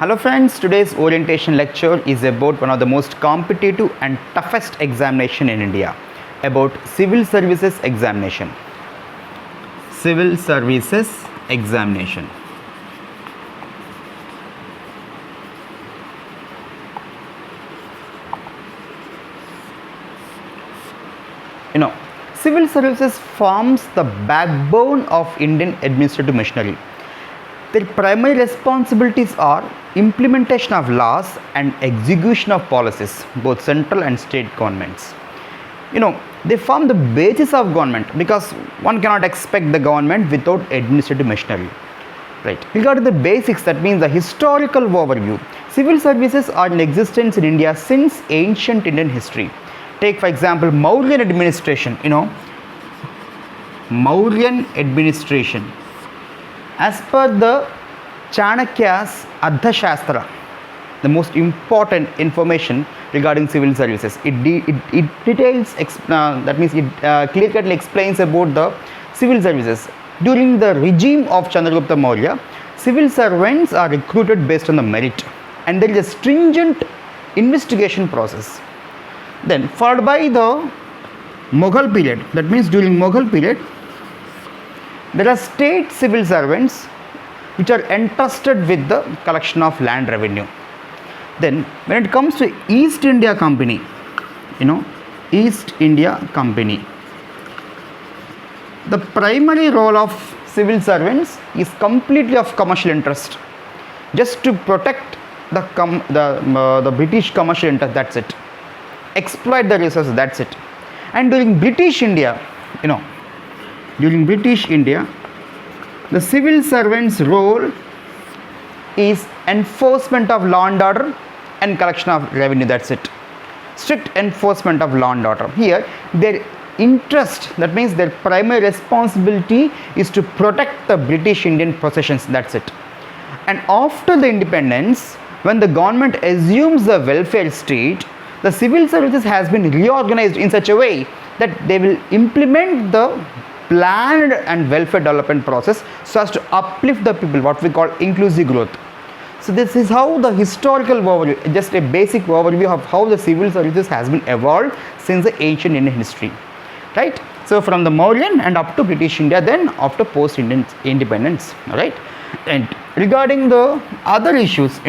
Hello friends, today's orientation lecture is about one of the most competitive and toughest examination in India, about civil services examination. Civil services examination. Civil services forms the backbone of Indian administrative machinery. Their primary responsibilities are implementation of laws and execution of policies, both central and state governments. They form the basis of government because one cannot expect the government without administrative machinery. Right. Regarding the basics, that means the historical overview. Civil services are in existence in India since ancient Indian history. Take for example Mauryan administration. Mauryan administration. As per the Chanakya's Ardhashastra, the most important information regarding civil services, it details, that means it clear-cutly explains about the civil services. During the regime of Chandragupta Maurya, civil servants are recruited based on the merit, and there is a stringent investigation process. Then followed by the Mughal period, that means during Mughal period, there are state civil servants which are entrusted with the collection of land revenue. Then when it comes to East India Company, East India Company, the primary role of civil servants is completely of commercial interest, just to protect the British commercial interest, that's it. Exploit the resources, that's it. And during British India, the civil servants' role is enforcement of law and order and collection of revenue, that's it. Strict enforcement of law and order. Here their interest, that means their primary responsibility is to protect the British Indian possessions, that's it. And after the independence, when the government assumes the welfare state, the civil services has been reorganized in such a way that they will implement the planned and welfare development process so as to uplift the people, what we call inclusive growth. So this is how the historical overview, just a basic overview of how the civil services has been evolved since the ancient Indian history, right? So from the Mauryan and up to British India, then after post-Indian independence, all right? And regarding the other issues,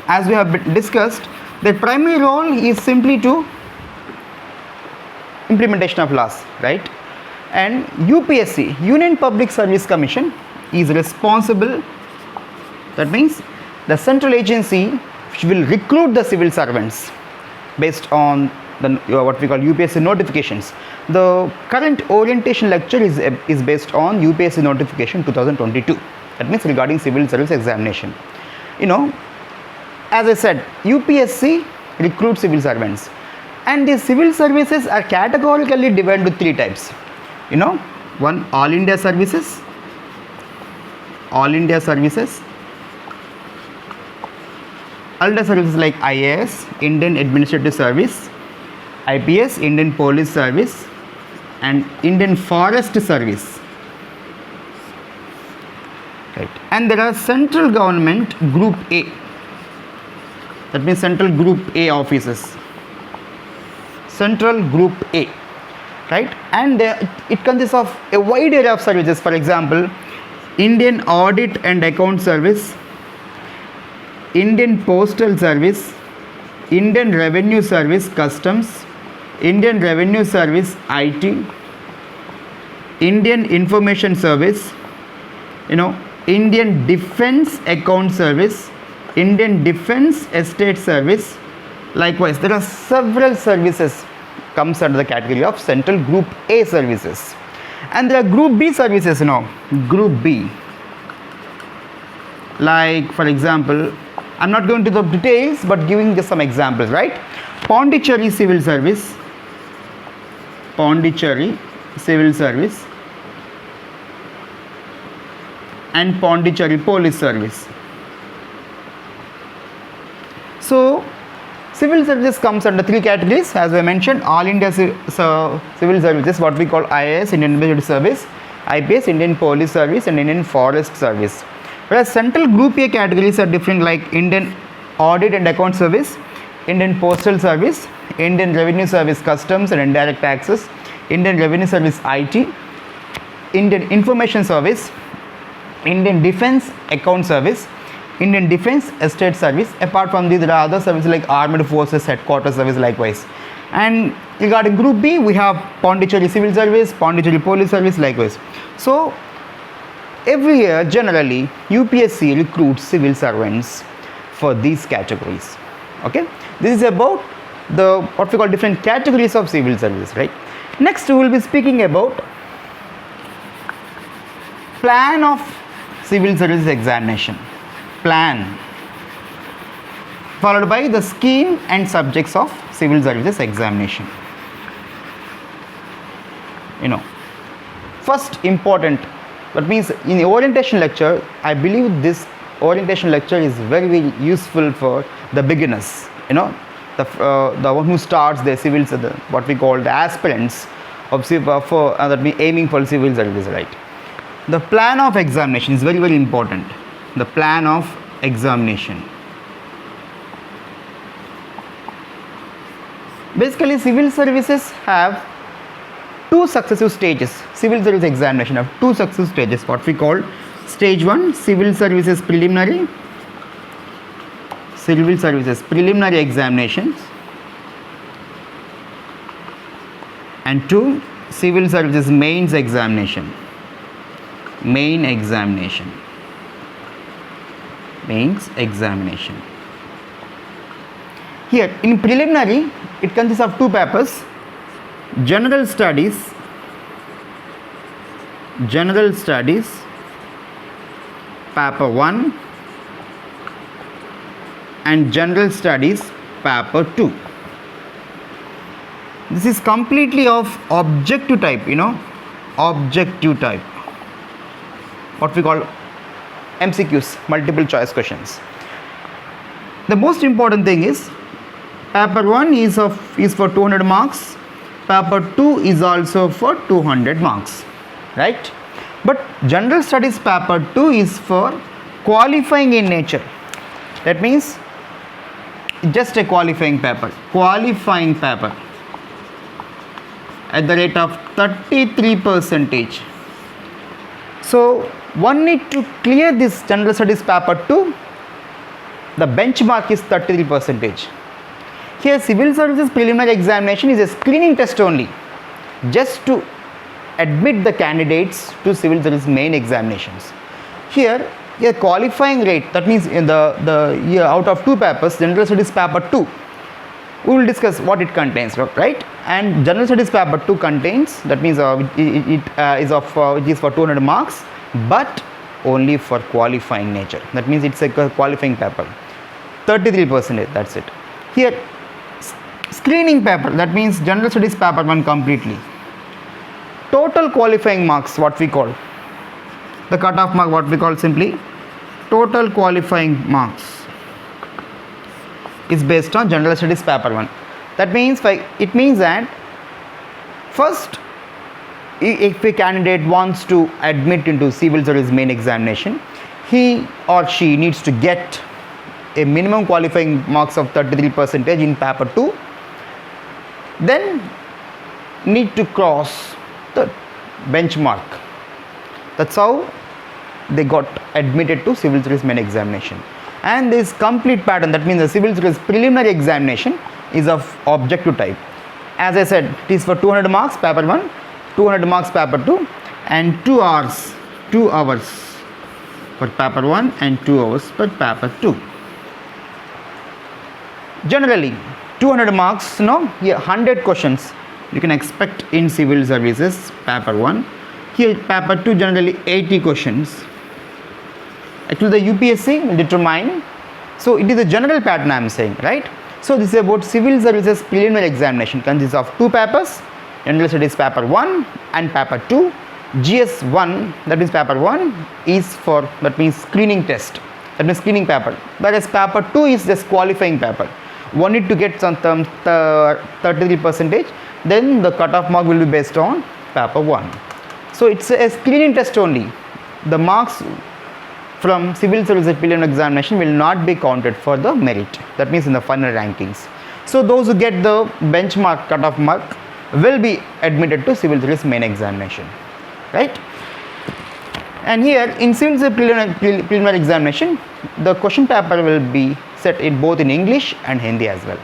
as we have discussed, their primary role is simply to implementation of laws, right? And UPSC, Union Public Service Commission, is responsible, that means the central agency which will recruit the civil servants based on the what we call UPSC notifications. The current orientation lecture is based on UPSC notification 2022, that means regarding civil service examination. As I said, UPSC recruits civil servants, and the civil services are categorically divided into three types. One, All India services, All India services like IAS, Indian Administrative Service, IPS, Indian Police Service, and Indian Forest Service, right? And there are central government Group A, that means central Group A offices, Central Group A, right? And it consists of a wide area of services. For example, Indian Audit and Account Service, Indian Postal Service, Indian Revenue Service Customs, Indian Revenue Service IT, Indian Information Service, Indian Defence Account Service, Indian Defence Estate Service. Likewise, there are several services comes under the category of Central Group A services, and there are Group B services. Group B, like for example, I'm not going to the details but giving just some examples, right? Pondicherry Civil Service, Pondicherry Civil Service, and Pondicherry Police Service. So civil services comes under three categories, as I mentioned: All India Civil Services, what we call IAS, Indian Administrative Service, IPS, Indian Police Service, and Indian Forest Service. Whereas central group A categories are different, like Indian Audit and Account Service, Indian Postal Service, Indian Revenue Service Customs and Indirect Taxes, Indian Revenue Service IT, Indian Information Service, Indian Defence Account Service, Indian Defence Estate Service. Apart from these, there are other services like Armed Forces Headquarters Service likewise. And regarding Group B, we have Pondicherry Civil Service, Pondicherry Police Service likewise. So every year generally UPSC recruits civil servants for these categories. Okay, this is about the what we call different categories of civil service, right? Next we will be speaking about plan of civil service examination, plan, followed by the scheme and subjects of civil services examination. First important, that means in the orientation lecture, I believe this orientation lecture is very, very useful for the beginners, the one who starts their civil, what we call the aspirants of that means aiming for civil service, right? The plan of examination is very, very important. The plan of examination. Basically, civil services have two successive stages. Civil service examination have two successive stages, what we call stage 1, civil services preliminary examinations, and 2, civil services mains examination. Mains examination. Here in preliminary, it consists of 2 papers: general studies paper 1 and general studies paper 2. This is completely of objective type, objective type, what we call MCQs, multiple choice questions. The most important thing is paper 1 is for 200 marks, paper 2 is also for 200 marks, right? But general studies paper 2 is for qualifying in nature. That means just a qualifying paper at the rate of 33%. So one need to clear this general studies paper 2. The benchmark is 33%. Here civil services preliminary examination is a screening test only, just to admit the candidates to civil service main examinations. Here a qualifying rate, that means in the year out of 2 papers, general studies paper 2, we will discuss what it contains, right? And general studies paper 2 contains, that means it is for 200 marks, but only for qualifying nature. That means it's a qualifying paper, 33%. That's it. Here screening paper, that means general studies paper 1 completely. Total qualifying marks, what we call the cutoff mark, what we call simply total qualifying marks, is based on general studies paper 1. That means it means that first, if a candidate wants to admit into civil service main examination, he or she needs to get a minimum qualifying marks of 33% in paper 2, then need to cross the benchmark. That's how they got admitted to civil service main examination. And this complete pattern, that means the civil service preliminary examination is of objective type. As I said, it is for 200 marks paper 1, 200 marks paper 2, and 2 hours for paper 1 and 2 hours for paper 2. Generally 200 marks, here 100 questions you can expect in civil services paper 1. Here paper 2 generally 80 questions. Actually the UPSC will determine, so it is a general pattern I am saying, right? So this is about civil services preliminary examination, consists of 2 papers, general studies paper 1 and paper 2. GS 1, that is paper 1, is for, that means screening test, that means screening paper, whereas paper 2 is just qualifying paper. One need to get some 33%, then the cutoff mark will be based on paper 1. So it's a screening test only. The marks from civil service preliminary examination will not be counted for the merit. That means in the final rankings. So those who get the benchmark cutoff mark will be admitted to civil service main examination, right? And here in civil service preliminary examination, the question paper will be set in both in English and Hindi as well.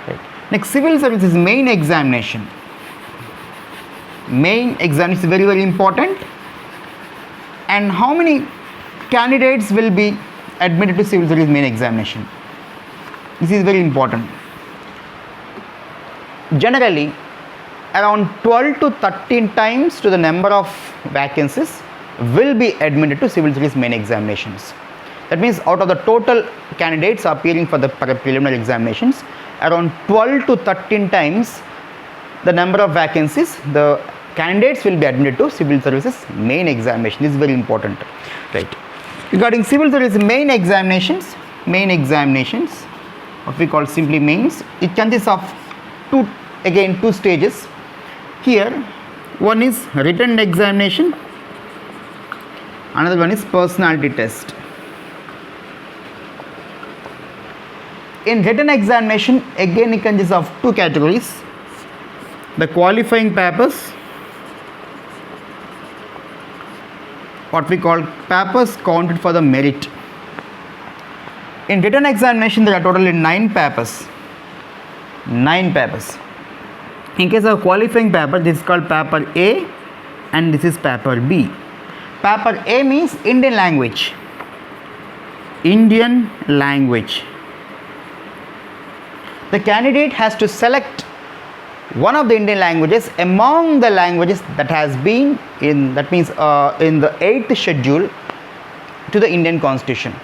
Right. Next, civil services main examination. Main exam is very, very important. And how many candidates will be admitted to civil service main examination? This is very important. Generally, around 12 to 13 times to the number of vacancies will be admitted to civil service main examinations. That means out of the total candidates appearing for the preliminary examinations, around 12 to 13 times the number of vacancies, the candidates will be admitted to civil services main examination. This is very important, right? Regarding civil service main examinations, what we call simply mains, it consists of two stages. Here one is written examination, another one is personality test. In written examination, again it consists of two categories: the qualifying papers, what we call papers counted for the merit. In written examination, there are totally 9 papers. In case of qualifying paper, this is called paper A and this is paper B. Paper A means Indian language. The candidate has to select one of the Indian languages among the languages that has been in, that means in the 8th schedule to the Indian Constitution.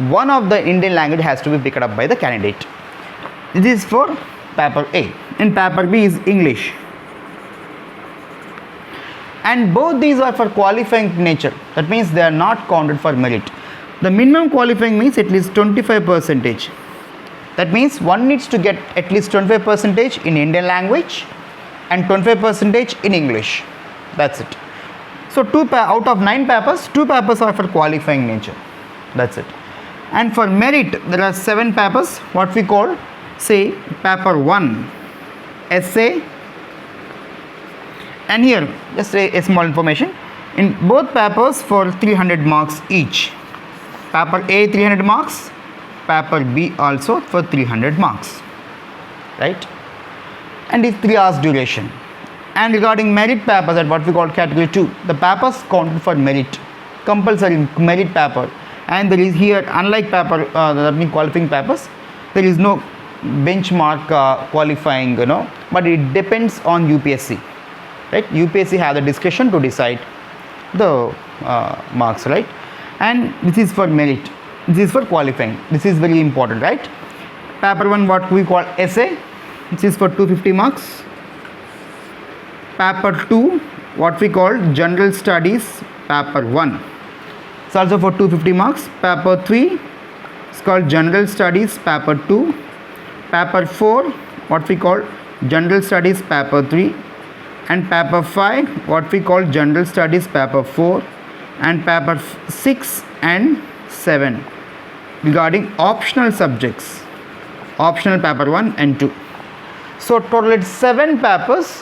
One of the Indian language has to be picked up by the candidate. This is for paper A. And paper B is English. And both these are for qualifying nature. That means they are not counted for merit. The minimum qualifying means at least 25%. That means one needs to get at least 25% in Indian language and 25% in English. That's it. So out of 9 papers, 2 papers are for qualifying nature. That's it. And for merit, there are 7 papers. What we call, say, paper 1, essay. And here, just a small information. In both papers for 300 marks each. Paper A 300 marks. Paper B also for 300 marks, right? And it's 3 hours duration. And regarding merit papers at what we call category 2, the papers counted for merit, compulsory merit paper. And there is here, unlike paper, that means qualifying papers, there is no benchmark qualifying, but it depends on UPSC, right? UPSC have the discretion to decide the marks, right? And this is for merit. This is for qualifying. This is very important, right? Paper 1, what we call essay, this is for 250 marks. Paper 2, what we call general studies, paper 1, it's also for 250 marks. Paper 3 is called general studies, paper 2. Paper 4, what we call general studies, paper 3. And paper 5, what we call general studies, paper 4. And paper 6 and 7 regarding optional subjects, optional paper 1 and 2. So total it's 7 papers,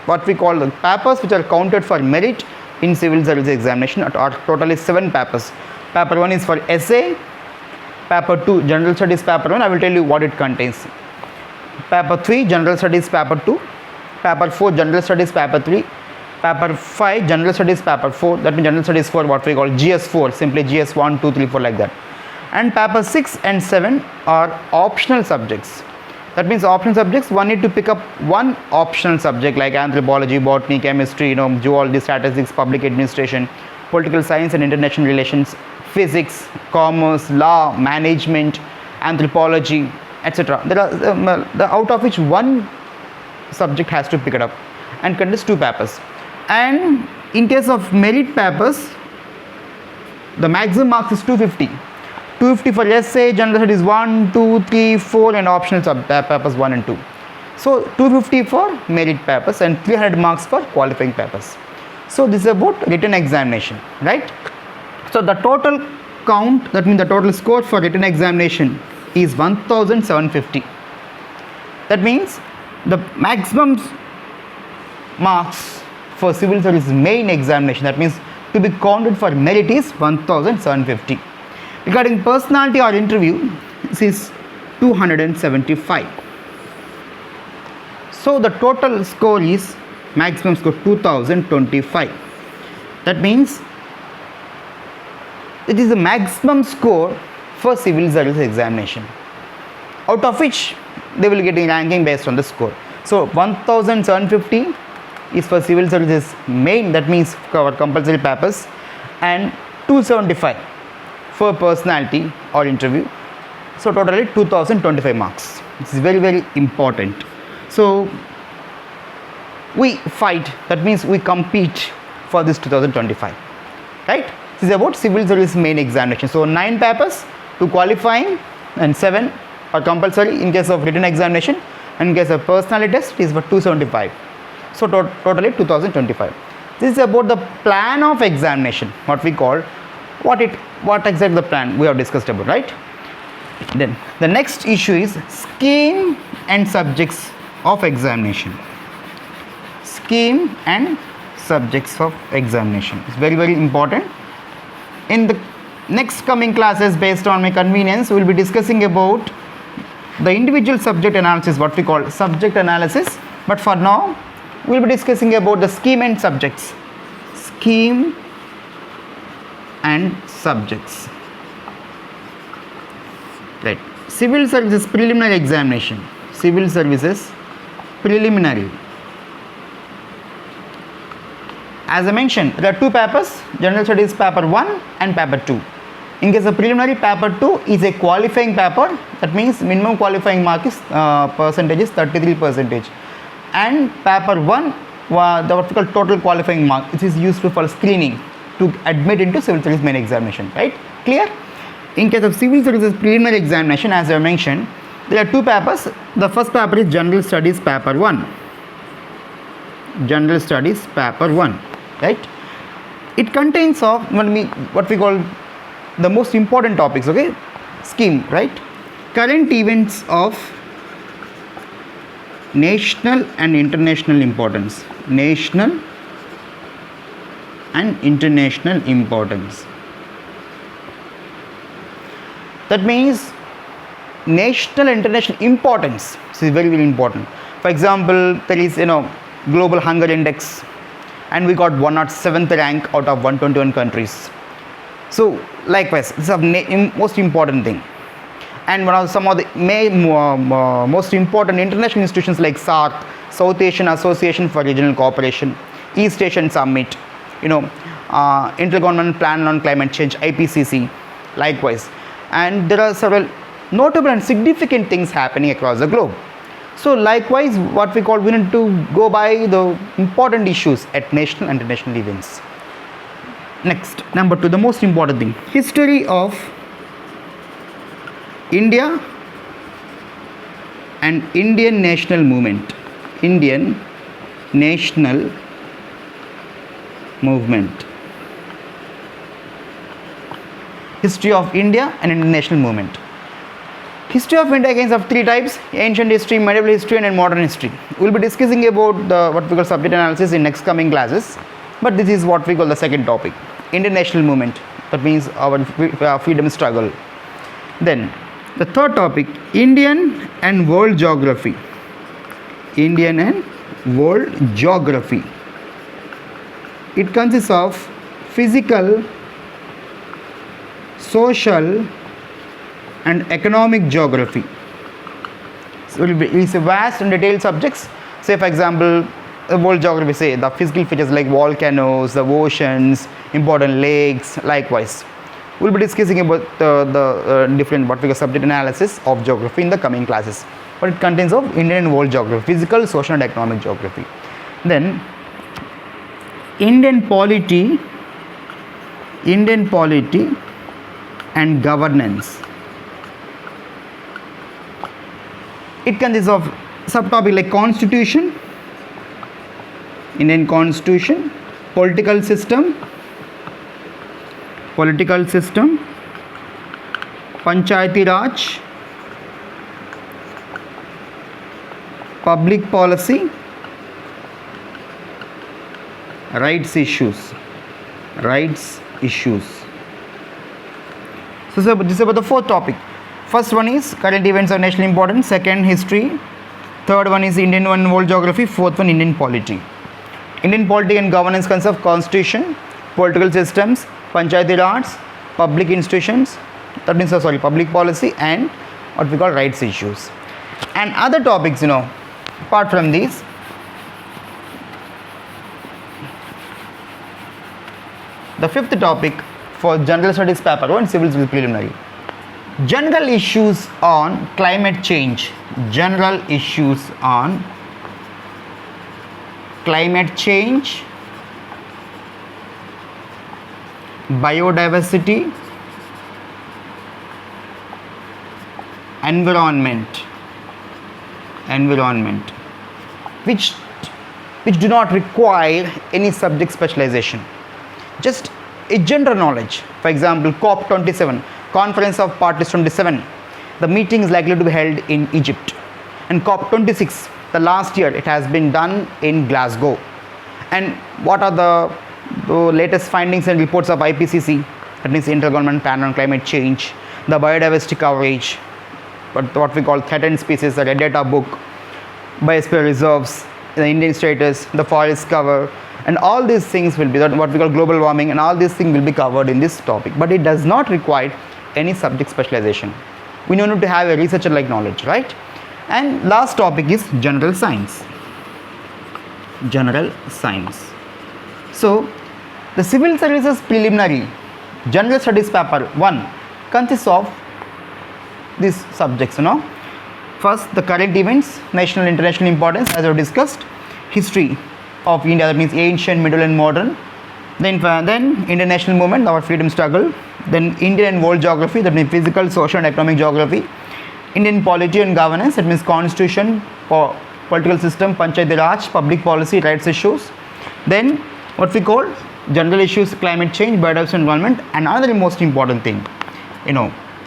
what we call the papers which are counted for merit in civil service examination, or totally 7 papers. Paper 1 is for essay, paper 2 general studies paper 1, I will tell you what it contains. Paper 3 general studies paper 2, paper 4 general studies paper 3, paper 5 general studies paper 4, that means general studies for what we call GS4, simply GS 1, 2, 3, 4 like that. And paper 6 and 7 are optional subjects. That means optional subjects, one need to pick up one optional subject like anthropology, botany, chemistry, zoology, statistics, public administration, political science and international relations, physics, commerce, law, management, anthropology, etc. There are out of which one subject has to pick it up and contains 2 papers. And in case of merit papers, the maximum marks is 250. 250 for essay, general studies 1, 2, 3, 4 and optional papers 1 and 2. So 250 for merit papers and 300 marks for qualifying papers. So this is about written examination, right? So the total count, that means the total score for written examination is 1750. That means the maximum marks for civil service main examination, that means to be counted for merit, is 1750. Regarding personality or interview, this is 275. So the total score is maximum score 2025. That means it is the maximum score for civil service examination, out of which they will get a ranking based on the score. So 1750 is for civil services main, that means for compulsory papers, and 275 for personality or interview. So totally 2025 marks. This is very, very important. So we fight, that means we compete for this 2025, right? This is about civil service main examination. So 9 papers, 2 qualifying and 7 are compulsory in case of written examination, and in case of personality test it is for 275. So totally 2025. This is about the plan of examination, what we call, what exactly the plan we have discussed about, right? Then the next issue is scheme and subjects of examination. Scheme and subjects of examination is very, very important. In the next coming classes, based on my convenience, we will be discussing about the individual subject analysis, what we call subject analysis. But for now, we will be discussing about the scheme and subjects. Scheme and subjects. Right. Civil services preliminary examination. Civil services preliminary. As I mentioned, there are 2 papers, general studies paper 1 and paper 2. In case of preliminary, paper 2 is a qualifying paper, that means minimum qualifying mark is percentage is 33%, and paper 1 the what we call total qualifying mark, which is useful for screening to admit into civil service main examination, right? Clear? In case of civil services preliminary examination, as I mentioned, there are 2 papers. The first paper is general studies paper 1. General studies paper 1, right? It contains of what we call the most important topics, okay? Scheme, right? Current events of national and international importance. National and international importance. That means national and international importance. This is very, very important. For example, there is global hunger index, and we got 107th rank out of 121 countries. So likewise, this is the most important thing. And one of some of the most important international institutions like SAARC, South Asian Association for Regional Cooperation, East Asian Summit, Intergovernmental Plan on Climate Change, IPCC, likewise. And there are several notable and significant things happening across the globe. So likewise, what we call, we need to go by the important issues at national and international events. Next, number 2, the most important thing, history of India and Indian national movement. Indian national movement. History of India and Indian national movement. History of India again of 3 types: ancient history, medieval history, and modern history. We will be discussing about the what we call subject analysis in next coming classes, but this is what we call the second topic, Indian national movement. That means our freedom struggle. Then the third topic, Indian and world geography. Indian and world geography. It consists of physical, social, and economic geography. So it is a vast and detailed subjects. Say for example, world geography, say the physical features like volcanoes, the oceans, important lakes, likewise. We will be discussing about the different what we call subject analysis of geography in the coming classes. But it contains of Indian and world geography, physical, social, and economic geography. Then Indian polity and governance. It consists of subtopic like constitution, Indian constitution, political system, Panchayati Raj, public policy, rights issues. So this is about the fourth topic. First one is current events of national importance, second history, third one is Indian and world geography, fourth one Indian polity. Indian polity and governance consists of constitution, political systems, Panchayati Raj, public institutions, that means public policy, and what we call rights issues. And other topics, apart from these, the fifth topic for general studies paper 1, civil preliminary, general issues on climate change. General issues on climate change, biodiversity, environment, which do not require any subject specialization, just a general knowledge. For example, COP27, Conference of Parties 27, the meeting is likely to be held in Egypt, and COP26, the last year it has been done in Glasgow. And what are the latest findings and reports of IPCC, that means Intergovernmental Panel on Climate Change, the biodiversity coverage, what we call threatened species, the red data book, biosphere reserves, the Indian status, the forest cover, and all these things will be what we call global warming, and all these things will be covered in this topic, but it does not require any subject specialization. We need to have a researcher like knowledge, right? And last topic is general science. So the civil services preliminary general studies paper 1 consists of these subjects. First, the current events, national and international importance, as I have discussed, history of India, that means ancient, middle and modern, then Indian national movement, our freedom struggle, then Indian and world geography, that means physical, social and economic geography, Indian polity and governance, that means constitution, political system, Panchayati Raj, public policy, rights issues, then what we call general issues, climate change, biodiversity, environment, and another most important thing,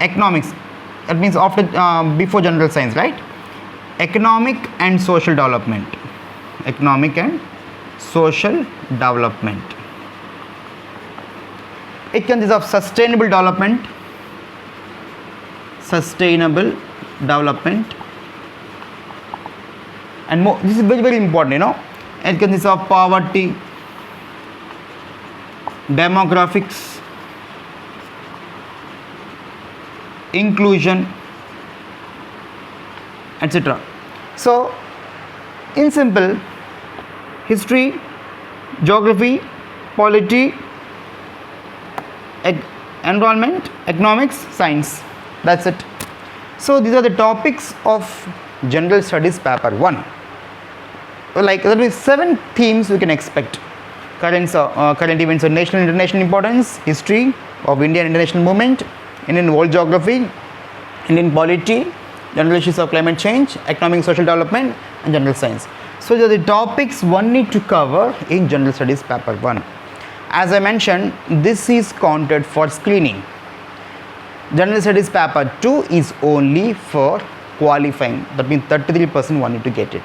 economics, that means after before general science, right? Economic and social development. It consists of sustainable development, and more. This is very, very important. It consists of poverty, demographics, inclusion, etc. So in simple, history, geography, polity, environment, economics, science, that's it. So these are the topics of general studies paper 1. Like there will be 7 themes we can expect: current events of national and international importance, history of Indian international movement, Indian world geography, Indian polity, general issues of climate change, economic social development, and general science. So these are the topics one need to cover in general studies paper 1. As I mentioned, this is counted for screening. General studies paper 2 is only for qualifying, that means 33% one need to get it.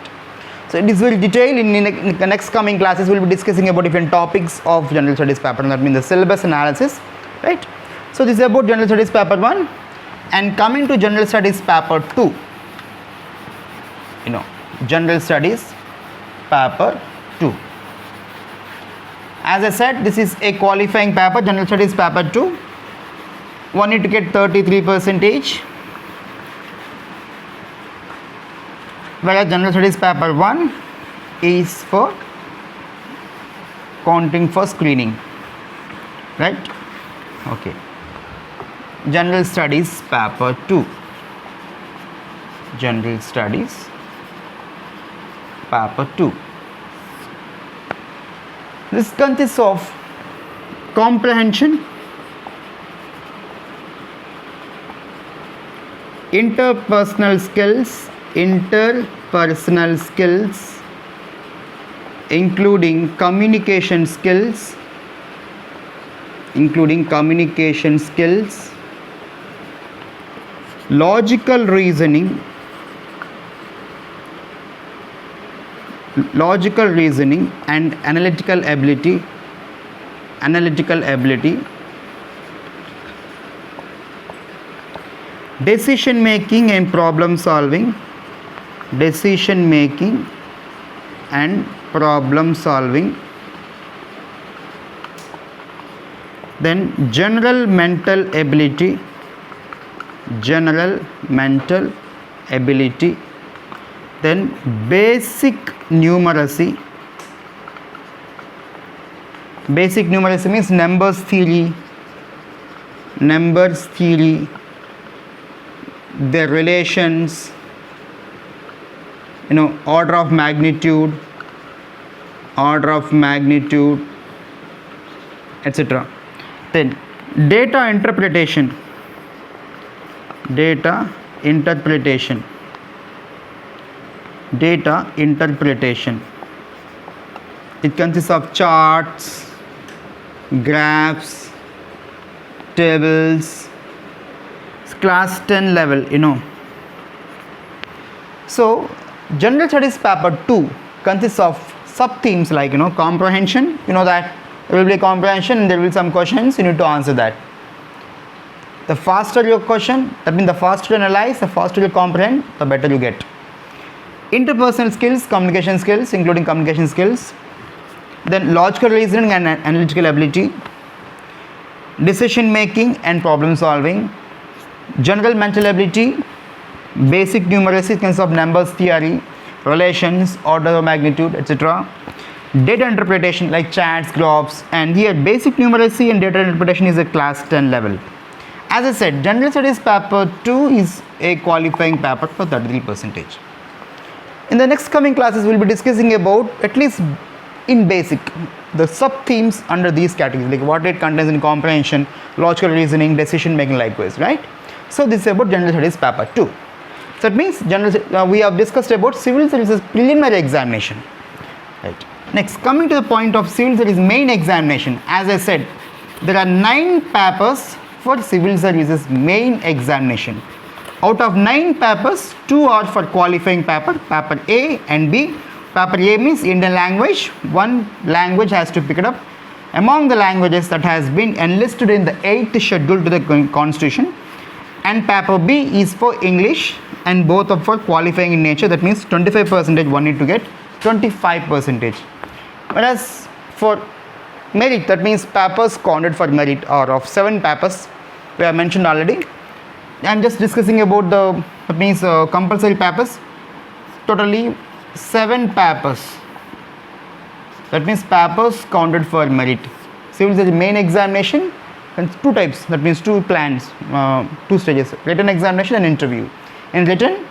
So it is very detailed. In the next coming classes, we will be discussing about different topics of general studies paper, that means the syllabus analysis, right? So this is about general studies paper 1. And coming to general studies paper 2, general studies paper 2. As I said, this is a qualifying paper, general studies paper 2. One need to get 33%, whereas general studies paper 1 is for counting for screening, right? Okay. General studies paper 2. General studies paper 2. This consists of comprehension, interpersonal skills, including communication skills, logical reasoning and analytical ability, decision making and problem solving, then general mental ability, then basic numeracy means numbers theory, their relations, order of magnitude, etc. Then data interpretation, it consists of charts, graphs, tables. It's class 10 level, So general studies paper 2 consists of sub themes like comprehension. That there will be a comprehension and there will be some questions, you need to answer that. The faster your question, that means the faster you analyze, the faster you comprehend, the better you get. Interpersonal skills, communication skills, including communication skills, then logical reasoning and analytical ability, decision making and problem solving, general mental ability, basic numeracy consists of numbers theory, relations, order of magnitude, etc. Data interpretation like charts, graphs, and here basic numeracy and data interpretation is a class 10 level. As I said, general studies paper 2 is a qualifying paper for 33%. In the next coming classes, we will be discussing about, at least in basic, the sub themes under these categories, like what it contains in comprehension, logical reasoning, decision making, likewise, right? So this is about general studies paper 2. So it means we have discussed about civil services preliminary examination, right? Next, coming to the point of civil service main examination, as I said, there are 9 papers for civil services main examination. Out of 9 papers, 2 are for qualifying paper A and B. Paper A means Indian language, one language has to pick it up among the languages that has been enlisted in the 8th schedule to the Constitution, and paper B is for English, and both are for qualifying in nature. That means 25% one need to get 25%. Whereas for merit, that means papers counted for merit are of 7 papers we have mentioned already. I am just discussing about compulsory papers. Totally 7 papers. That means papers counted for merit. Civil service main examination and 2 types. That means 2 plans, 2 stages: written examination and interview. In written,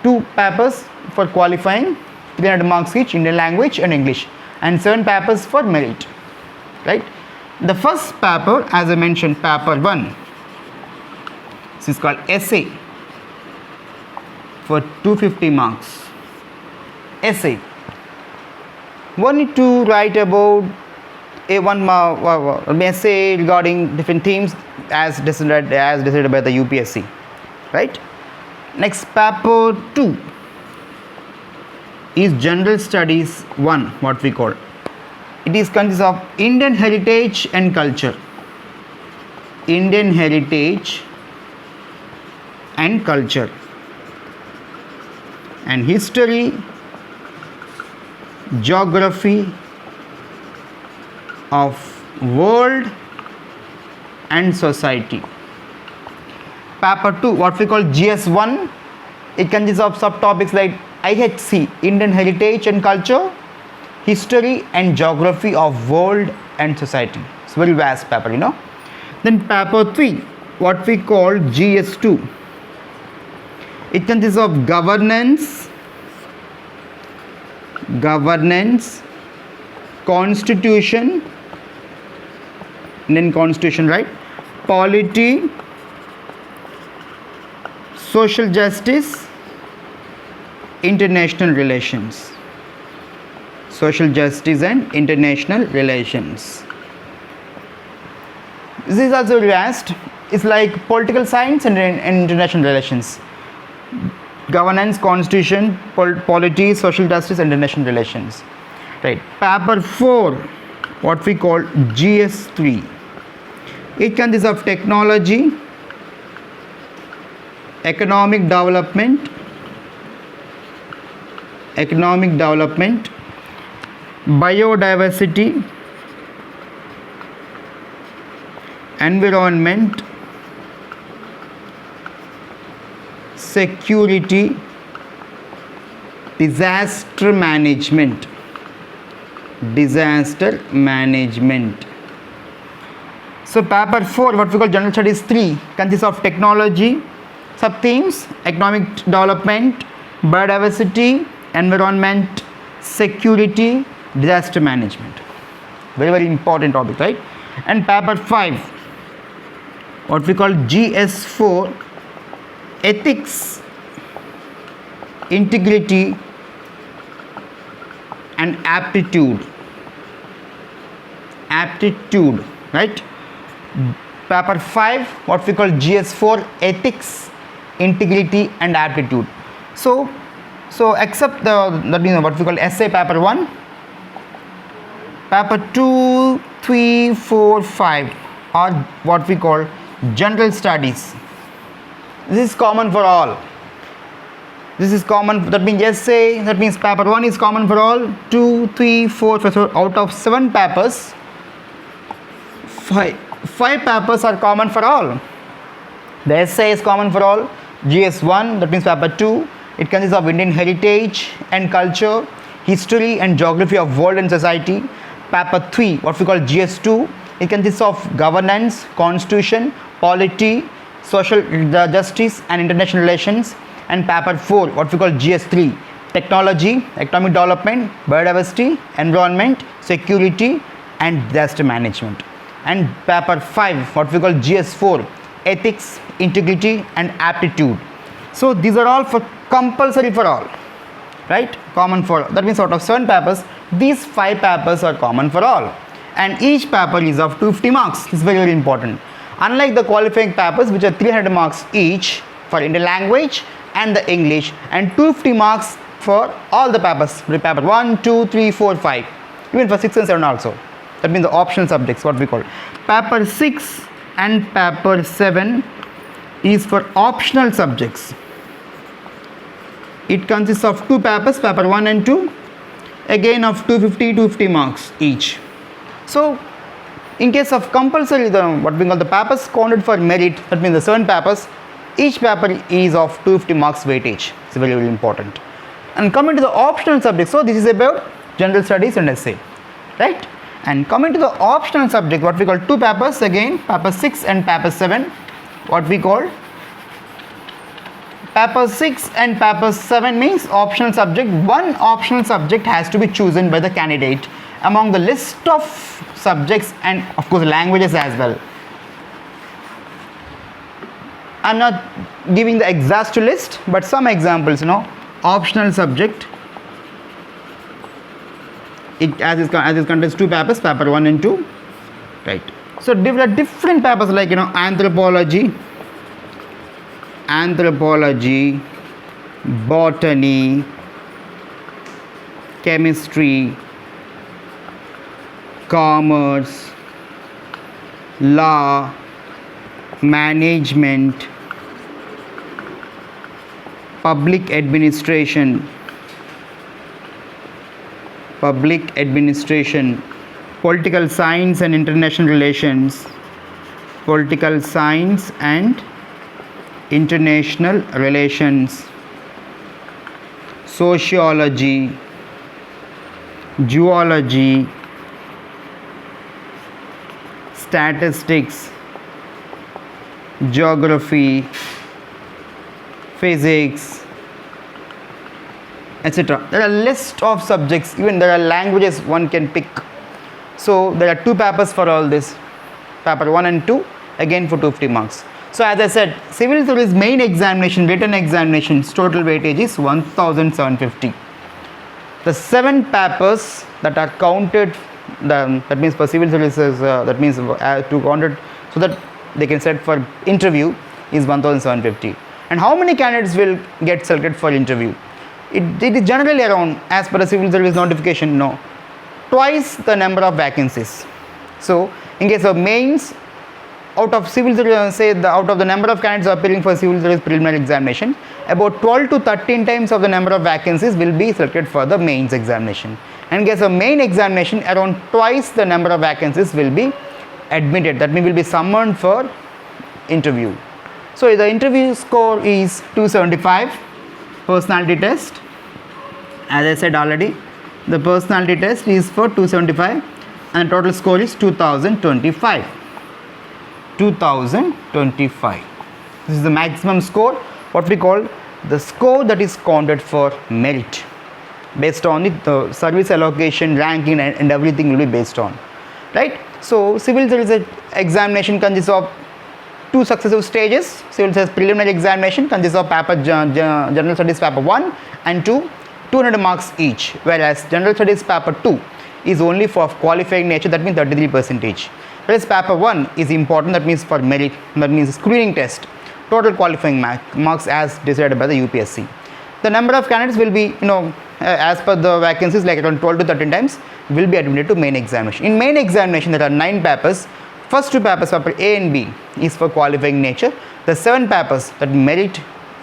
2 papers for qualifying, 300 marks each, Indian language and English, and 7 papers for merit. Right. The first paper, as I mentioned, paper 1. This is called essay for 250 marks. Essay. One need to write about one essay regarding different themes as decided by the UPSC. Right. Next, paper 2 is general studies 1, what we call. It is consists of Indian heritage and culture. Indian heritage and culture, and history, geography of world and society. Paper 2, what we call GS1, it consists of subtopics like IHC, Indian heritage and culture, history and geography of world and society. It's very vast paper, Then paper 3, what we call GS2, it consists of governance, constitution, Indian constitution, right? Polity, social justice, international relations. Social justice and international relations. This is also vast. is like political science and international relations. Governance, constitution, polity, social justice, and international relations. Right. Paper 4, what we call GS3. It consists of technology, economic development, biodiversity, environment, security, disaster management. So paper 4, what we call general studies 3, consists of technology, sub-themes, economic development, biodiversity, environment, security, disaster management. Very, very important topic, right? And paper 5, what we call GS4, ethics, integrity, and aptitude, right? Paper 5, what we call GS4, ethics, integrity, and aptitude. So except that means what we call essay paper 1, paper 2, 3, 4, 5 are what we call general studies. This is common for all. That means essay, that means paper 1 is common for all. 2, 3, 4, 5, so out of 7 papers, 5 papers are common for all. The essay is common for all. GS1, that means paper 2, it consists of Indian heritage and culture, history and geography of world and society. Paper 3, what we call GS2, it consists of governance, constitution, polity, social justice, and international relations. And paper 4, what we call GS3, technology, economic development, biodiversity, environment, security, and disaster management. And paper 5, what we call GS4, ethics, integrity, and aptitude. So these are all for compulsory for all, right? Common for all. That means out of 7 papers, these 5 papers are common for all, and each paper is of 250 marks. It's very, very important. Unlike the qualifying papers, which are 300 marks each for Indian language and the English, and 250 marks for all the papers, paper 1, 2, 3, 4, 5, even for 6 and 7 also. That means the optional subjects, what we call. Paper 6 and paper 7 is for optional subjects. It consists of 2 papers, paper 1 and 2, again of 250 marks each. So in case of compulsory, what we call the papers counted for merit, that means the 7 papers, each paper is of 250 marks weightage. It's very, very important. And coming to the optional subjects, so this is about general studies and essay, right? And coming to the optional subject, what we call 2 papers, again paper 6 and paper 7, what we call paper 6 and paper 7 means optional subject. One optional subject has to be chosen by the candidate among the list of subjects, and of course languages as well. I'm not giving the exact list, but some examples, optional subject. It it contains 2 papers, paper 1 and 2, right? So different papers like anthropology, botany, chemistry, commerce, law, management, public administration, political science and international relations, sociology, zoology, statistics, geography, physics, etc. There are a list of subjects, even there are languages one can pick. So there are 2 papers for all this, paper 1 and 2, again for 250 marks. So as I said, civil service main examination, written examinations, total weightage is 1750. The 7 papers that are counted, that means for civil services, that means to count it, so that they can select for interview is 1750. And how many candidates will get selected for interview? It is generally around, as per the civil service notification, no, twice the number of vacancies. So in case of mains, out of civil service, out of the number of candidates appearing for civil service preliminary examination, about 12 to 13 times of the number of vacancies will be selected for the mains examination. And in case of main examination, around twice the number of vacancies will be admitted, that means will be summoned for interview. So the interview score is 275, personality test, as I said already, the personality test is for 275 and total score is 2025. 2025. This is the maximum score, what we call the score that is counted for merit. Based on it, the service allocation, ranking and everything will be based on, right? So civil service examination consists of two successive stages. Civil service preliminary examination consists of paper general studies paper 1 and 2, 200 marks each, whereas general studies paper 2 is only for qualifying nature, that means 33%. Whereas paper 1 is important, that means for merit, that means screening test, total qualifying marks as decided by the UPSC. The number of candidates will be, as per the vacancies, like around 12 to 13 times will be admitted to main examination. In main examination there are 9 papers. First 2 papers, paper A and B, is for qualifying nature. The 7 papers that merit,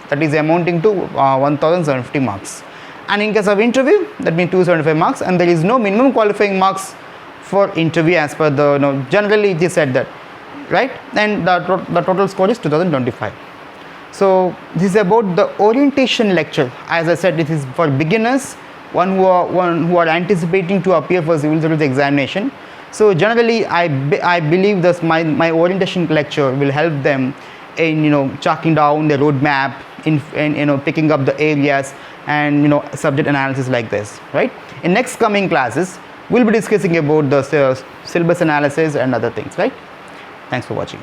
that is amounting to 1050 marks. And in case of interview, that means 275 marks, and there is no minimum qualifying marks for interview as per the generally it is said that, right? And the total score is 2025. So this is about the orientation lecture. As I said, it is for beginners, one who are anticipating to appear for civil service examination. So generally I believe that my orientation lecture will help them in chalking down the roadmap, in picking up the areas and subject analysis like this, right? In next coming classes we'll be discussing about the syllabus analysis and other things, right? Thanks for watching.